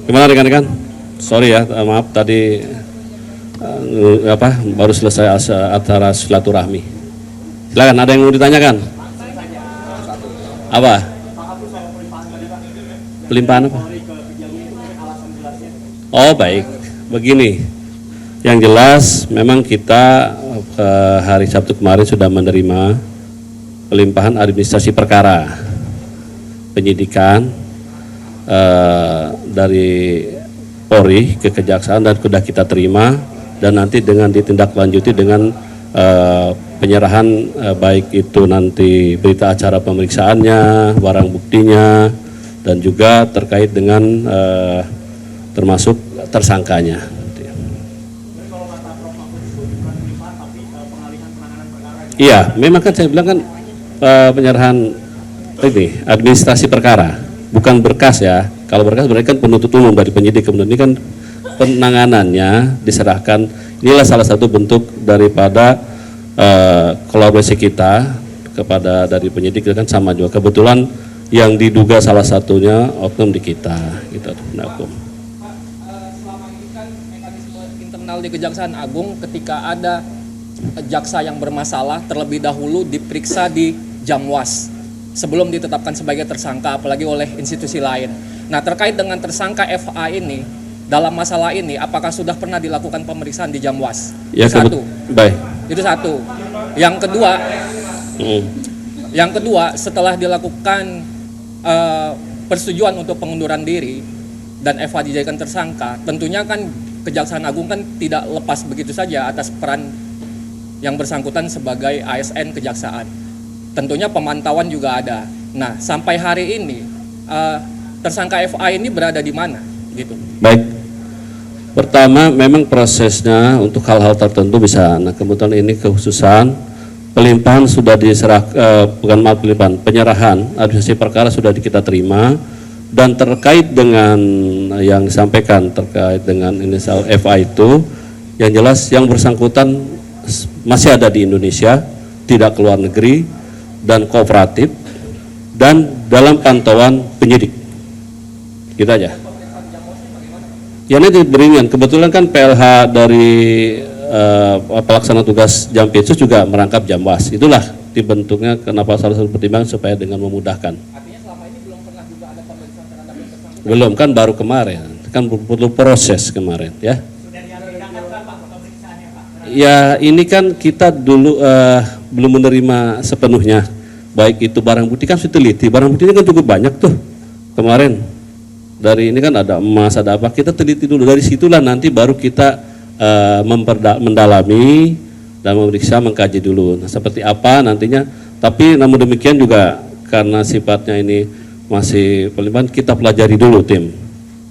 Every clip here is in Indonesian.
Gimana rekan-rekan? Sorry ya, maaf tadi baru selesai acara silaturahmi. Silakan, ada yang mau ditanyakan? Apa? Pelimpahan apa? Oh baik, begini. Yang jelas memang kita hari Sabtu kemarin sudah menerima pelimpahan administrasi perkara penyidikan dari Polri ke Kejaksaan dan sudah kita terima, dan nanti dengan ditindaklanjuti dengan penyerahan baik itu nanti berita acara pemeriksaannya, barang buktinya, dan juga terkait dengan termasuk tersangkanya. Iya, memang kan saya bilang kan penyerahan ini administrasi perkara, bukan berkas ya. Kalau berkas berarti kan penuntut umum dari penyidik, kemudian ini kan penanganannya diserahkan. Inilah salah satu bentuk daripada kolaborasi kita kepada dari penyidik, kan sama juga. Kebetulan yang diduga salah satunya oknum di kita, gitu. Selama ini kan mekanisme internal di Kejaksaan Agung, ketika ada jaksa yang bermasalah terlebih dahulu diperiksa di Jamwas sebelum ditetapkan sebagai tersangka, apalagi oleh institusi lain. Nah, terkait dengan tersangka FA ini, dalam masalah ini, apakah sudah pernah dilakukan pemeriksaan di Jamwas? Ya, satu. Baik. Itu satu. Yang kedua, setelah dilakukan persetujuan untuk pengunduran diri dan FA dijadikan tersangka, tentunya kan Kejaksaan Agung kan tidak lepas begitu saja atas peran yang bersangkutan sebagai ASN Kejaksaan. Tentunya pemantauan juga ada. Nah, sampai hari ini tersangka FA ini berada di mana, gitu? Baik. Pertama, memang prosesnya untuk hal-hal tertentu bisa. Nah, kebetulan ini kekhususan pelimpahan sudah penyerahan administrasi perkara sudah kita terima, dan terkait dengan yang disampaikan terkait dengan inisial FA itu, yang jelas yang bersangkutan masih ada di Indonesia, tidak keluar negeri dan kooperatif dan dalam pantauan penyidik. Gitu aja. Ya, ini beringan. Kebetulan kan PLH dari pelaksana tugas Jampitsus juga merangkap Jamwas. Itulah dibentuknya kenapa salah satu pertimbangan supaya dengan memudahkan. Artinya selama ini belum pernah juga ada pemeriksaan terhadap yang bersangkutan? Belum, kan baru kemarin. Kan perlu proses kemarin ya. Ya, ini kan kita dulu belum menerima sepenuhnya. Baik itu barang bukti kan sudah teliti. Barang buktinya kan cukup banyak tuh kemarin. Dari ini kan ada emas, ada apa, kita teliti dulu. Dari situlah nanti baru kita mendalami dan memeriksa, mengkaji dulu. Nah, seperti apa nantinya. Tapi namun demikian juga karena sifatnya ini masih pelimpahan, kita pelajari dulu tim.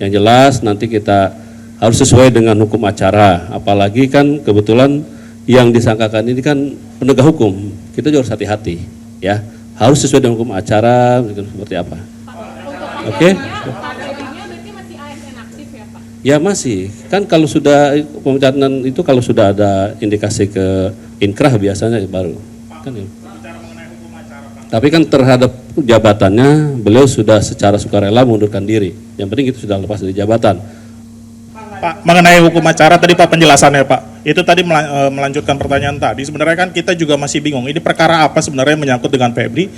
Yang jelas nanti kita harus sesuai dengan hukum acara. Apalagi kan kebetulan yang disangkakan ini kan penegak hukum. Kita juga harus hati-hati ya. Harus sesuai dengan hukum acara seperti apa. Oke? Ya masih, kan kalau sudah pemecatan itu kalau sudah ada indikasi ke inkrah biasanya baru. Kan, ya. Tapi kan terhadap jabatannya beliau sudah secara sukarela mengundurkan diri. Yang penting itu sudah lepas dari jabatan. Pak, mengenai hukum acara tadi Pak penjelasannya Pak, itu tadi melanjutkan pertanyaan tadi. Sebenarnya kan kita juga masih bingung, ini perkara apa sebenarnya menyangkut dengan Febri,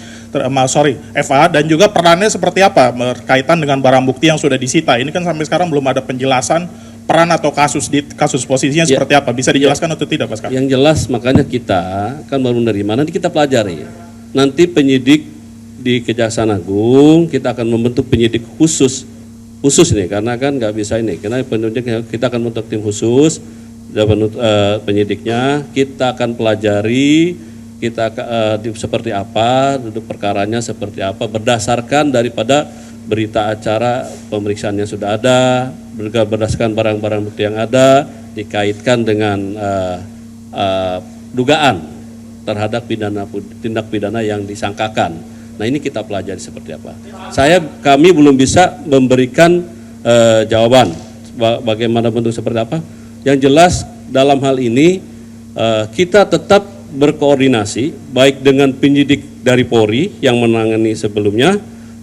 FA, dan juga perannya seperti apa berkaitan dengan barang bukti yang sudah disita. Ini kan sampai sekarang belum ada penjelasan peran atau kasus posisinya ya, seperti apa, bisa dijelaskan atau tidak Pak? Yang jelas makanya kita kan baru menerima, nanti kita pelajari. Nanti penyidik di Kejaksaan Agung, kita akan membentuk penyidik khusus nih, karena kan nggak bisa ini, karena kita akan membentuk tim khusus, penyidiknya kita akan pelajari, kita seperti apa, duduk perkaranya seperti apa, berdasarkan daripada berita acara pemeriksaan yang sudah ada, berdasarkan barang-barang bukti yang ada, dikaitkan dengan dugaan terhadap tindak pidana yang disangkakan. Nah, ini kita pelajari seperti apa. Kami belum bisa memberikan jawaban bagaimana bentuk seperti apa. Yang jelas dalam hal ini kita tetap berkoordinasi baik dengan penyidik dari Polri yang menangani sebelumnya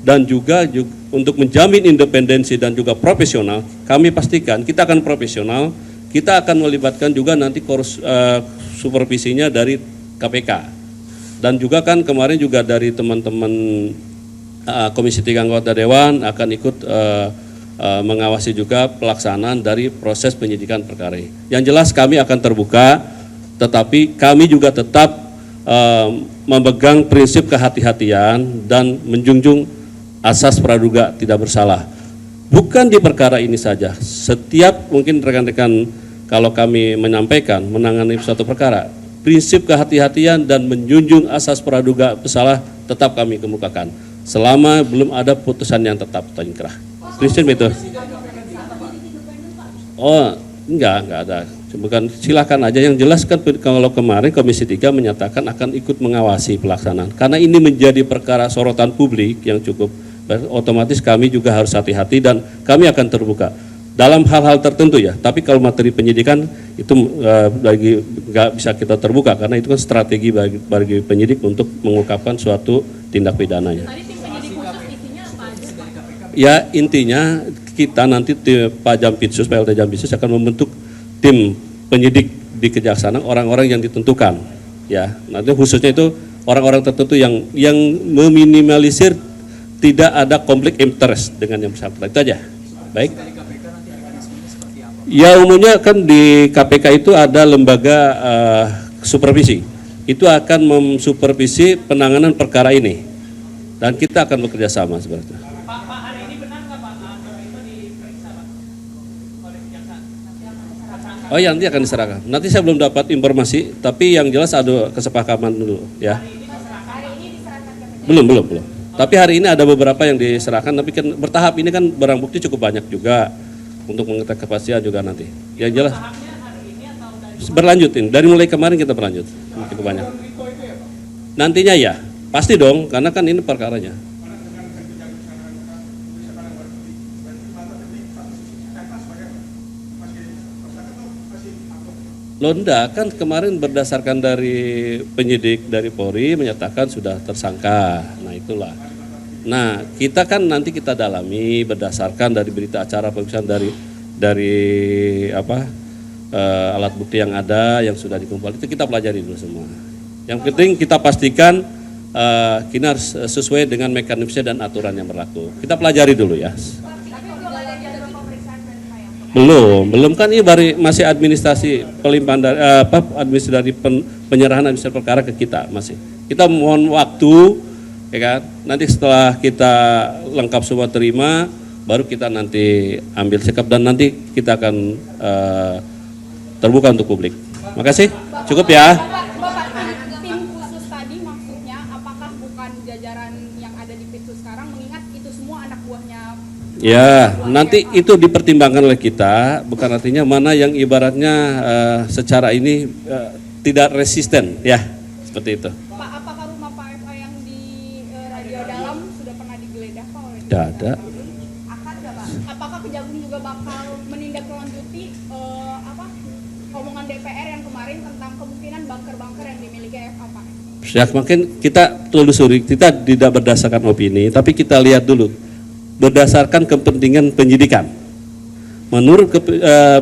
dan juga untuk menjamin independensi dan juga profesional, kami pastikan kita akan profesional, kita akan melibatkan juga nanti supervisinya dari KPK. Dan juga kan kemarin juga dari teman-teman Komisi 3 anggota Dewan akan ikut mengawasi juga pelaksanaan dari proses penyidikan perkara ini. Yang jelas kami akan terbuka, tetapi kami juga tetap memegang prinsip kehati-hatian dan menjunjung asas praduga tidak bersalah. Bukan di perkara ini saja, setiap mungkin rekan-rekan kalau kami menyampaikan menangani suatu perkara, prinsip kehati-hatian dan menjunjung asas praduga bersalah tetap kami kemukakan selama belum ada putusan yang tetap atau inkrah. Prinsip itu. Oh, enggak ada. Bukan, silakan aja. Yang jelas kan kalau kemarin Komisi 3 menyatakan akan ikut mengawasi pelaksanaan. Karena ini menjadi perkara sorotan publik yang cukup, otomatis kami juga harus hati-hati dan kami akan terbuka dalam hal-hal tertentu ya. Tapi kalau materi penyidikan itu bagi nggak bisa kita terbuka karena itu kan strategi bagi penyidik untuk mengungkapkan suatu tindak pidananya. Ya intinya kita nanti Pak Jampitsus, PLT Jampitsus akan membentuk tim penyidik di Kejaksaan, orang-orang yang ditentukan, ya. Nanti khususnya itu orang-orang tertentu yang meminimalisir tidak ada konflik interest dengan yang bersangkutan. Itu aja. Baik. Ya umumnya kan di KPK itu ada lembaga supervisi. Itu akan mensupervisi penanganan perkara ini dan kita akan bekerja sama seperti itu. Oh ya nanti akan diserahkan. Nanti saya belum dapat informasi, tapi yang jelas ada kesepakatan dulu ya. Belum. Tapi hari ini ada beberapa yang diserahkan, tapi kan bertahap ini kan barang bukti cukup banyak juga untuk mengetahui kepastian juga nanti. Yang jelas berlanjutin. Dari mulai kemarin kita berlanjut cukup banyak. Nantinya ya, pasti dong, karena kan ini perkaranya. Londa kan kemarin berdasarkan dari penyidik dari Polri menyatakan sudah tersangka. Nah itulah. Nah kita kan nanti kita dalami berdasarkan dari berita acara pemeriksaan dari alat bukti yang ada yang sudah dikumpulkan itu kita pelajari dulu semua. Yang penting kita pastikan kita harus sesuai dengan mekanisme dan aturan yang berlaku. Kita pelajari dulu ya. Belum kan ini baru masih administrasi pelimpahan dari administrasi penyerahan administrasi perkara ke kita masih. Kita mohon waktu ya kan. Nanti setelah kita lengkap semua terima baru kita nanti ambil sikap dan nanti kita akan terbuka untuk publik. Makasih. Cukup ya. Bapak, tim khusus tadi maksudnya apakah bukan jajaran yang ada di Pitsus sekarang mengingat itu semua anak buahnya. Ya, nanti itu dipertimbangkan oleh kita, bukan artinya mana yang ibaratnya secara ini tidak resisten, ya, seperti itu. Pak, apakah rumah Pak FA yang di Radio Dalam sudah pernah digeledah Pak oleh? Tidak ada. Akan nggak Pak? Apakah Kejagung juga bakal menindaklanjuti omongan DPR yang kemarin tentang kemungkinan bunker-bunker yang dimiliki FA Pak? Ya, makin kita telusuri, kita tidak berdasarkan opini, tapi kita lihat dulu. Berdasarkan kepentingan penyidikan. Menurut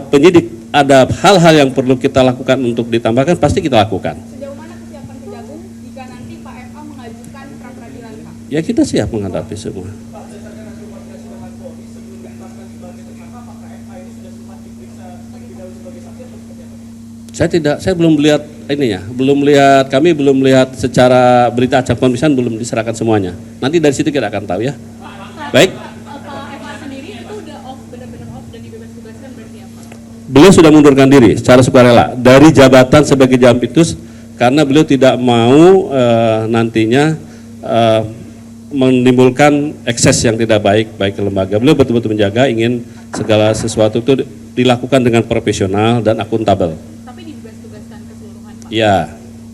penyidik ada hal-hal yang perlu kita lakukan untuk ditambahkan, pasti kita lakukan. Sejauh mana kesiapan Kejagung jika nanti Pak FA mengajukan pra-peradilan Pak? Ya kita siap menghadapi semua. Saya belum lihat ininya, kami belum lihat secara berita acara pemeriksaan belum diserahkan semuanya. Nanti dari situ kita akan tahu ya. Baik. Pak FA sendiri itu udah benar-benar off dan dibebas tugaskan berarti apa? Beliau sudah mundurkan diri secara sukarela dari jabatan sebagai Jampitsus karena beliau tidak mau nantinya menimbulkan ekses yang tidak baik ke lembaga. Beliau betul-betul menjaga ingin segala sesuatu itu dilakukan dengan profesional dan akuntabel. Tapi dibebas tugaskan keseluruhan Pak? Ya,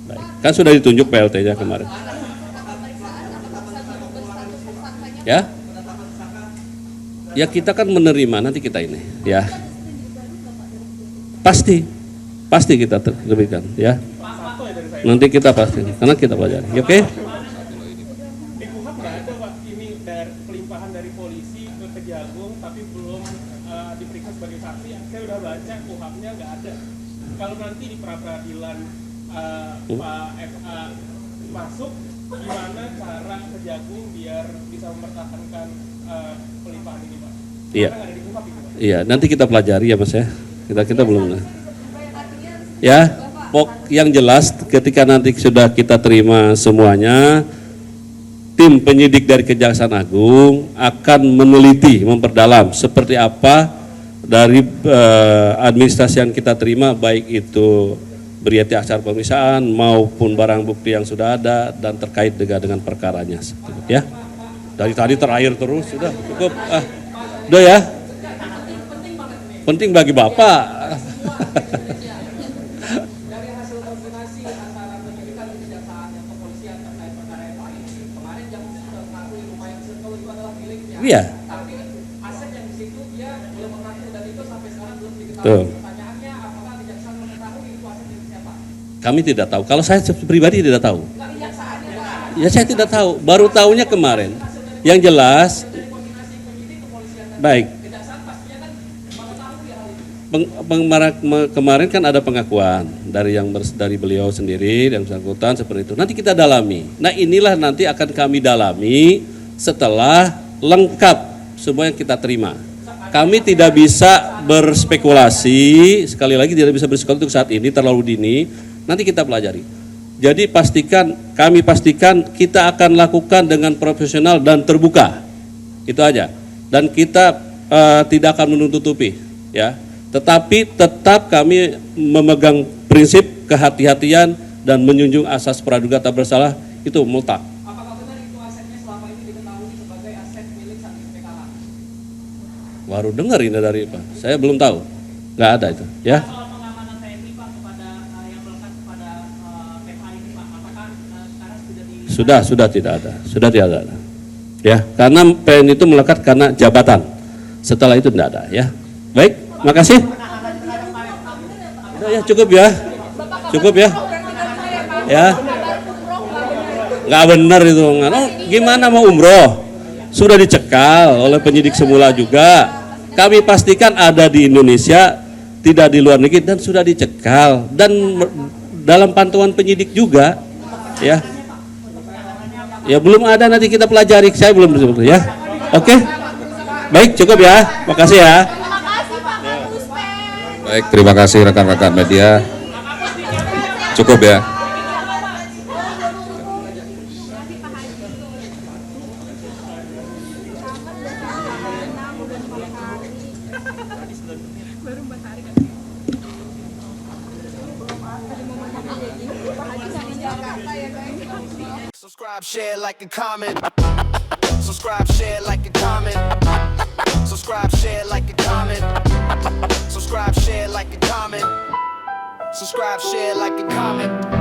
baik. Kan sudah ditunjuk PLT-nya kemarin. Ya? Ya kita kan menerima nanti kita ini ya pasti kita terbitkan ya nanti kita pasti karena kita pelajari oke? ada Pak, ini dari pelimpahan dari polisi ke Kejagung tapi belum diperiksa sebagai saksi. Saya udah baca kuhapnya nggak ada. Kalau nanti di pra-peradilan Pak FA masuk, gimana cara Kejagung biar bisa mempertahankan pelimpahan ini Pak? Iya. Karena nggak ada di kuhap itu Pak. Iya, nanti kita pelajari ya Mas ya. Kita belum. Ya, yang jelas ketika nanti sudah kita terima semuanya, tim penyidik dari Kejaksaan Agung akan meneliti, memperdalam seperti apa dari administrasi yang kita terima, baik itu berita acara pemeriksaan maupun barang bukti yang sudah ada dan terkait dengan perkaranya. Ya, dari tadi terakhir terus sudah cukup. Udah ya. Penting bagi Bapak. Dari hasil koordinasi antara penyidikan di kejaksaan dan kepolisian terkait perkara ini, kemarin yang sudah mengakui rumah yang circle itu adalah miliknya. Iya. Tapi aset yang di situ dia belum mengaku dan itu sampai sekarang belum diketahui. Tuh. Pertanyaannya, apakah kejaksaan mengetahui itu aset milik siapa? Kami tidak tahu. Kalau saya pribadi tidak tahu. Enggak, kejaksaannya Pak. Ya saya tidak tahu. Baru tahunya kemarin. Yang jelas, Dari koordinasi penyidik kepolisian dan baik. kejaksaan pastinya kan mengetahui hal ini. Kemarin kan ada pengakuan dari beliau sendiri yang bersangkutan seperti itu. Nanti kita dalami. Nah inilah nanti akan kami dalami setelah lengkap semua yang kita terima. Kami tidak bisa berspekulasi, sekali lagi tidak bisa berspekulasi untuk saat ini terlalu dini. Nanti kita pelajari. Jadi kami pastikan kita akan lakukan dengan profesional dan terbuka. Itu aja. Dan kita tidak akan menutupi, ya. Tetapi tetap kami memegang prinsip kehati-hatian dan menjunjung asas praduga tak bersalah, itu mutlak. Apakah benar itu asetnya selama ini diketahui sebagai aset milik sang PKH? Baru dengar ini dari Pak. Saya belum tahu. Nggak ada itu, ya. Soal pengamanan TNI Pak kepada yang melekat kepada PFA ini Pak, apakah sekarang sudah Sudah tidak ada. Ya, karena PN itu melekat karena jabatan. Setelah itu tidak ada, ya. Baik, makasih. Udah ya, cukup ya. Ya. Nggak benar itu. Gimana mau umroh? Sudah dicekal oleh penyidik semula juga. Kami pastikan ada di Indonesia, tidak di luar negeri, dan sudah dicekal. Dan dalam pantauan penyidik juga, ya. Ya belum ada, nanti kita pelajari. Saya belum betul ya. Oke. Baik, cukup ya. Makasih ya. Baik, terima kasih rekan-rekan media. Cukup ya. Subscribe, share, like, and comment. Subscribe, share, like, and comment. Subscribe, share, like, and comment. Subscribe, share, like, and comment. Subscribe, share, like, and comment.